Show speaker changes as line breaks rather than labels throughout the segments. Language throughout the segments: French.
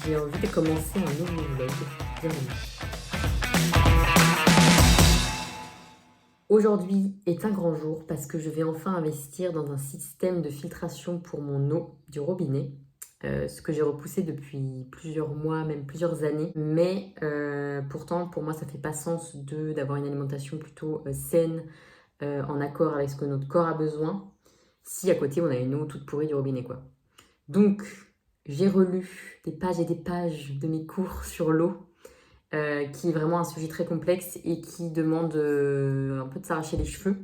j'ai envie de commencer un nouveau vlog. Bienvenue. Aujourd'hui est un grand jour parce que je vais enfin investir dans un système de filtration pour mon eau du robinet. Ce que j'ai repoussé depuis plusieurs mois, même plusieurs années. Mais pourtant, pour moi, ça fait pas sens d'avoir une alimentation plutôt saine, en accord avec ce que notre corps a besoin, si à côté on a une eau toute pourrie du robinet, quoi. Donc, j'ai relu des pages et des pages de mes cours sur l'eau, qui est vraiment un sujet très complexe et qui demande un peu de s'arracher les cheveux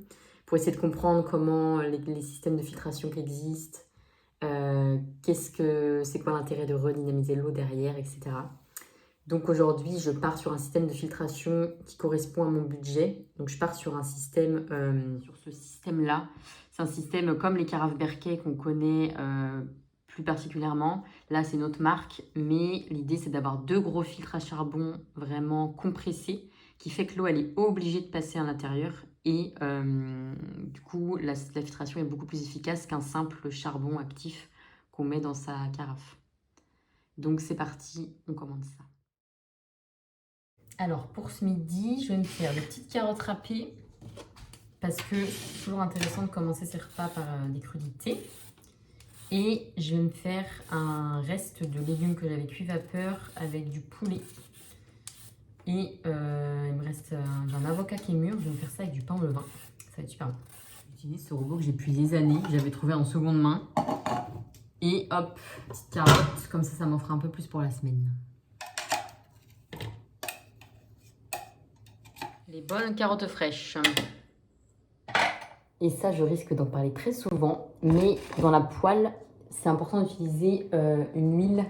pour essayer de comprendre comment les systèmes de filtration qui existent, c'est quoi l'intérêt de redynamiser l'eau derrière, etc. Donc aujourd'hui, je pars sur un système de filtration qui correspond à mon budget. Donc je pars sur un système, sur ce système-là. C'est un système comme les carafes Berkey qu'on connaît plus particulièrement. Là, c'est notre marque, mais l'idée, c'est d'avoir 2 gros filtres à charbon vraiment compressés, qui fait que l'eau, elle est obligée de passer à l'intérieur. Et du coup, la filtration est beaucoup plus efficace qu'un simple charbon actif qu'on met dans sa carafe. Donc c'est parti, on commande ça. Alors pour ce midi, je vais me faire des petites carottes râpées parce que c'est toujours intéressant de commencer ses repas par des crudités. Et je vais me faire un reste de légumes que j'avais cuit vapeur avec du poulet. Et il me reste un avocat qui est mûr, je vais me faire ça avec du pain au levain. Ça va être super bon. J'utilise ce robot que j'ai depuis des années, que j'avais trouvé en seconde main. Et hop, petite carotte, comme ça m'en fera un peu plus pour la semaine. Les bonnes carottes fraîches. Et ça, je risque d'en parler très souvent, mais dans la poêle, c'est important d'utiliser une huile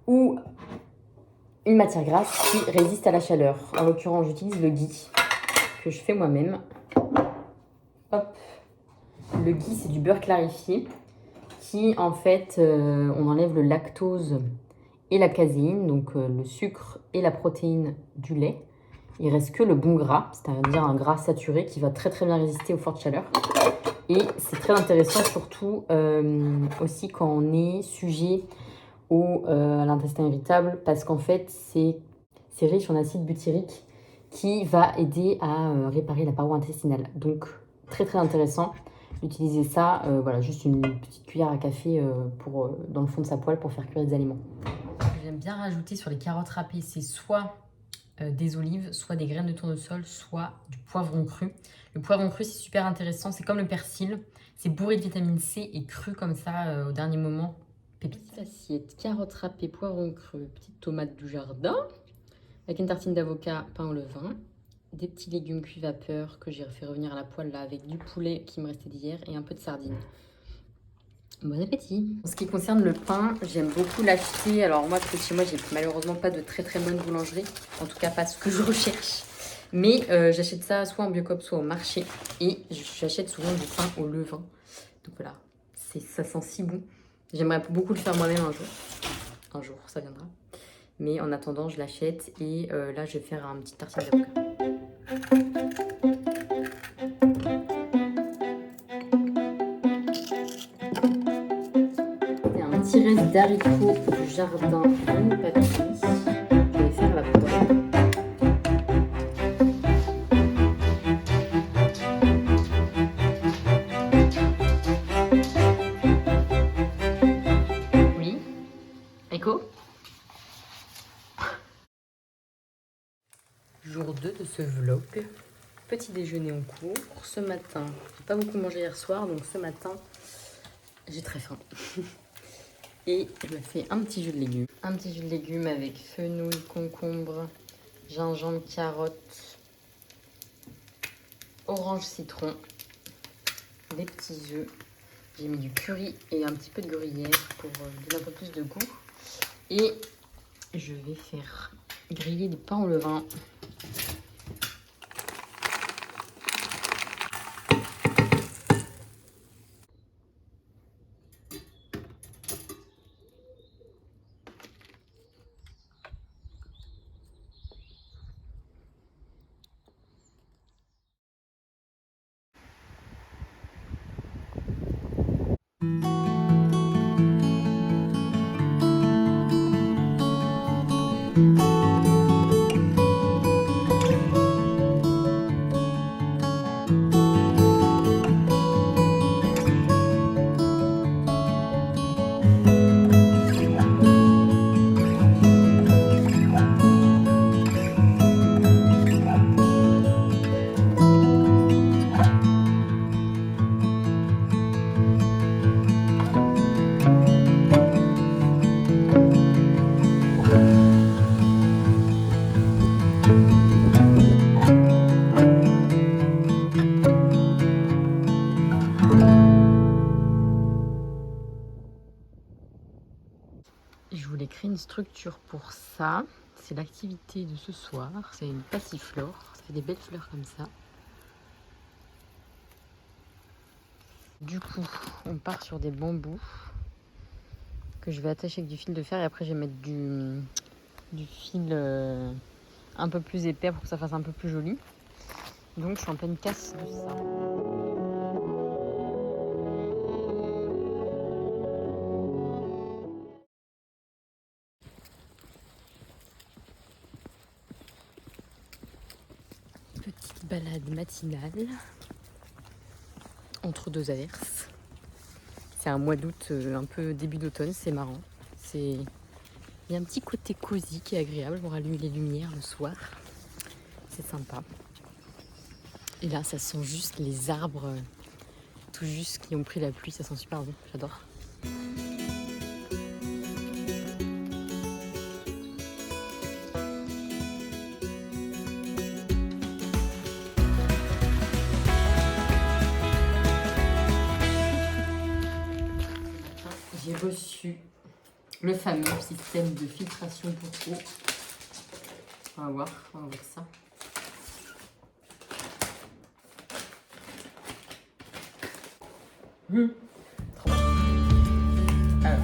ou une matière grasse qui résiste à la chaleur. En l'occurrence, j'utilise le ghee que je fais moi-même. Hop. Le ghee, c'est du beurre clarifié qui, en fait, on enlève le lactose et la caséine, donc le sucre et la protéine du lait. Il reste que le bon gras, c'est-à-dire un gras saturé qui va très très bien résister aux fortes chaleurs. Et c'est très intéressant surtout aussi quand on est sujet à l'intestin irritable parce qu'en fait c'est riche en acide butyrique qui va aider à réparer la paroi intestinale. Donc très très intéressant d'utiliser ça, voilà, juste une petite cuillère à café dans le fond de sa poêle pour faire cuire des aliments. J'aime bien rajouter sur les carottes râpées, c'est soit des olives, soit des graines de tournesol, soit du poivron cru. Le poivron cru, c'est super intéressant. C'est comme le persil. C'est bourré de vitamine C et cru comme ça au dernier moment. Pépite. Petite assiette, carottes râpées, poivron cru, petite tomate du jardin, avec une tartine d'avocat, pain au levain, des petits légumes cuits vapeur que j'ai fait revenir à la poêle là, avec du poulet qui me restait d'hier et un peu de sardines. Bon appétit. En ce qui concerne le pain, j'aime beaucoup l'acheter. Alors moi, parce que chez moi, j'ai malheureusement pas de très très bonne boulangerie. En tout cas, pas ce que je recherche. Mais j'achète ça soit en Biocoop, soit au marché. Et j'achète souvent du pain au levain. Donc voilà, ça sent si bon. J'aimerais beaucoup le faire moi-même un jour. Un jour, ça viendra. Mais en attendant, je l'achète. Et là, je vais faire un petit tartine d'avocat. Petit reste d'haricots du jardin de mon papy. Je vais faire la poêle. Oui. Echo. Jour 2 de ce vlog. Petit déjeuner en cours. Ce matin, j'ai pas beaucoup mangé hier soir, donc ce matin, j'ai très faim. Et je me fais un petit jus de légumes. Un petit jus de légumes avec fenouil, concombre, gingembre, carotte, orange, citron, des petits œufs. J'ai mis du curry et un petit peu de gruyère pour donner un peu plus de goût. Et je vais faire griller des pains au levain. Je voulais créer une structure pour ça. C'est l'activité de ce soir. C'est une passiflore. Ça fait des belles fleurs comme ça. Du coup, on part sur des bambous que je vais attacher avec du fil de fer et après je vais mettre du fil un peu plus épais pour que ça fasse un peu plus joli. Donc je suis en pleine casse de ça. Petite balade matinale entre deux averses. C'est un mois d'août, un peu début d'automne, c'est marrant. Il y a un petit côté cosy qui est agréable pour allumer les lumières le soir. C'est sympa. Et là, ça sent juste les arbres tout juste qui ont pris la pluie. Ça sent super bon, j'adore. J'ai reçu le fameux système de filtration pour eau. On va voir ça. Trop bon. Alors.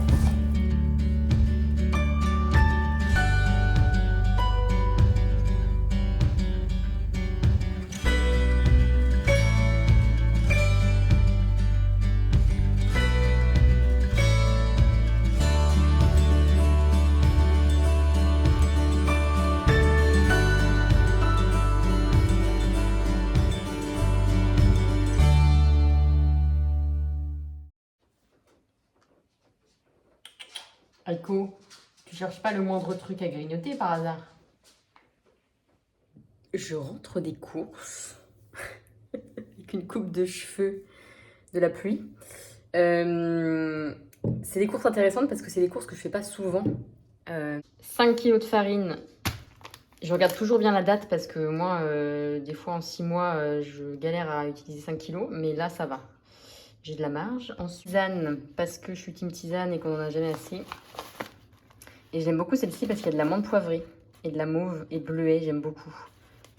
Aiko, tu cherches pas le moindre truc à grignoter par hasard? Je rentre des courses avec une coupe de cheveux de la pluie. C'est des courses intéressantes parce que c'est des courses que je fais pas souvent. 5 kilos de farine. Je regarde toujours bien la date parce que moi, des fois en 6 mois, je galère à utiliser 5 kilos. Mais là, ça va. J'ai de la marge. Ensuite, tisane parce que je suis team tisane et qu'on en a jamais assez. Et j'aime beaucoup celle-ci parce qu'il y a de la menthe poivrée et de la mauve et bleuet. J'aime beaucoup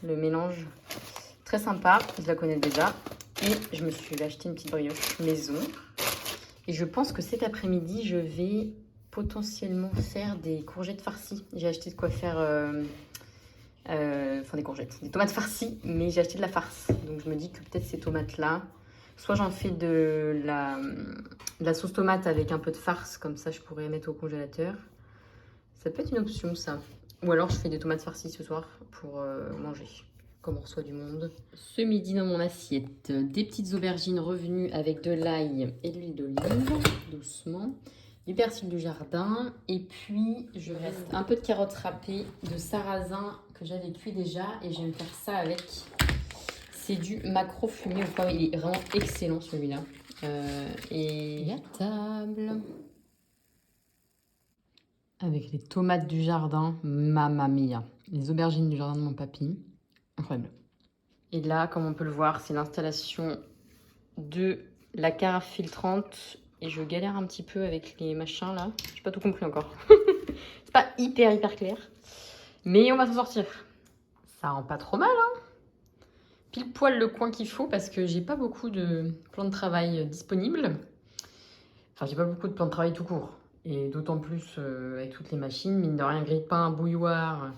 le mélange. Très sympa, je la connais déjà. Et je me suis acheté une petite brioche maison. Et je pense que cet après-midi, je vais potentiellement faire des courgettes farcies. J'ai acheté de quoi faire... enfin des courgettes, des tomates farcies, mais j'ai acheté de la farce. Donc je me dis que peut-être ces tomates-là, soit j'en fais de la sauce tomate avec un peu de farce, comme ça je pourrais mettre au congélateur. Ça peut être une option ça. Ou alors je fais des tomates farcies ce soir pour manger, comme on reçoit du monde. Ce midi dans mon assiette, des petites aubergines revenues avec de l'ail et de l'huile d'olive, doucement. Du persil du jardin. Et puis je reste un peu de carottes râpées, de sarrasin que j'avais cuit déjà. Et je vais me faire ça avec... C'est du maquereau fumé au poivre. Il est vraiment excellent celui-là. Et la table... Avec les tomates du jardin, mamma mia. Les aubergines du jardin de mon papy, incroyable. Et là, comme on peut le voir, c'est l'installation de la carafe filtrante. Et je galère un petit peu avec les machins là. J'ai pas tout compris encore. C'est pas hyper clair. Mais on va s'en sortir. Ça rend pas trop mal, hein. Pile poil le coin qu'il faut parce que j'ai pas beaucoup de plans de travail disponibles. Enfin, j'ai pas beaucoup de plans de travail tout court. Et d'autant plus avec toutes les machines, mine de rien, grille-pain, bouilloire.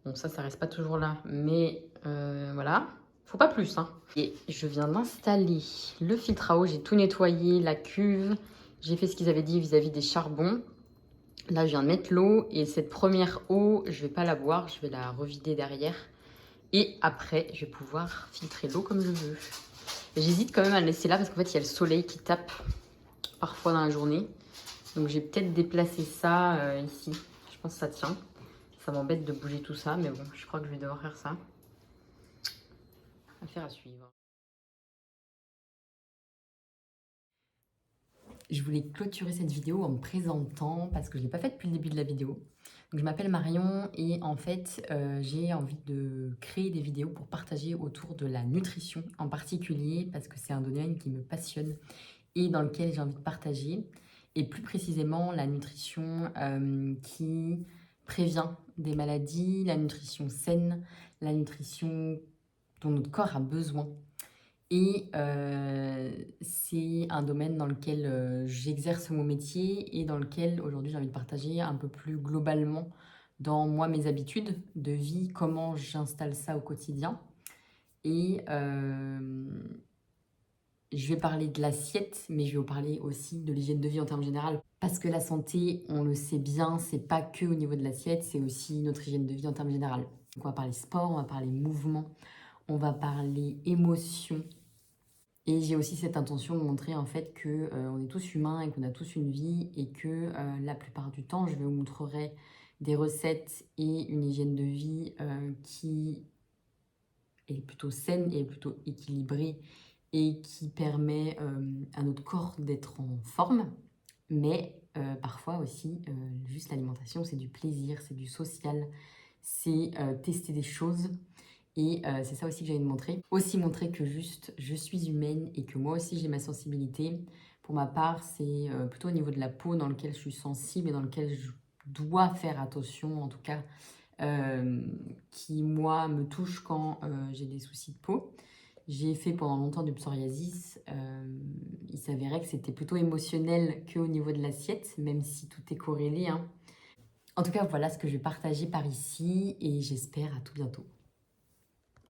Bon, ça reste pas toujours là. Mais voilà, faut pas plus, hein. Et je viens d'installer le filtre à eau. J'ai tout nettoyé, la cuve. J'ai fait ce qu'ils avaient dit vis-à-vis des charbons. Là, je viens de mettre l'eau et cette première eau, je vais pas la boire, je vais la revider derrière. Et après, je vais pouvoir filtrer l'eau comme je veux. J'hésite quand même à le laisser là parce qu'en fait, il y a le soleil qui tape parfois dans la journée. Donc, j'ai peut-être déplacé ça ici. Je pense que ça tient. Ça m'embête de bouger tout ça, mais bon, je crois que je vais devoir faire ça. Affaire à suivre. Je voulais clôturer cette vidéo en me présentant parce que je ne l'ai pas fait depuis le début de la vidéo. Donc, je m'appelle Marion et en fait, j'ai envie de créer des vidéos pour partager autour de la nutrition en particulier parce que c'est un domaine qui me passionne et dans lequel j'ai envie de partager. Et plus précisément, la nutrition qui prévient des maladies, la nutrition saine, la nutrition dont notre corps a besoin. Et c'est un domaine dans lequel j'exerce mon métier et dans lequel aujourd'hui j'ai envie de partager un peu plus globalement dans moi mes habitudes de vie, comment j'installe ça au quotidien. Et je vais parler de l'assiette, mais je vais vous parler aussi de l'hygiène de vie en termes généraux. Parce que la santé, on le sait bien, c'est pas que au niveau de l'assiette, c'est aussi notre hygiène de vie en termes généraux. Donc on va parler sport, on va parler mouvement, on va parler émotion. Et j'ai aussi cette intention de montrer en fait que on est tous humains et qu'on a tous une vie et que la plupart du temps, je vous montrerai des recettes et une hygiène de vie qui est plutôt saine et plutôt équilibrée et qui permet à notre corps d'être en forme. Mais parfois aussi, juste l'alimentation, c'est du plaisir, c'est du social, c'est tester des choses. Et c'est ça aussi que j'ai envie de montrer. Aussi montrer que juste, je suis humaine et que moi aussi j'ai ma sensibilité. Pour ma part, c'est plutôt au niveau de la peau dans lequel je suis sensible et dans lequel je dois faire attention, en tout cas, qui, moi, me touche quand j'ai des soucis de peau. J'ai fait pendant longtemps du psoriasis. Il s'avérait que c'était plutôt émotionnel qu'au niveau de l'assiette, même si tout est corrélé, hein. En tout cas, voilà ce que je vais partager par ici et j'espère à tout bientôt.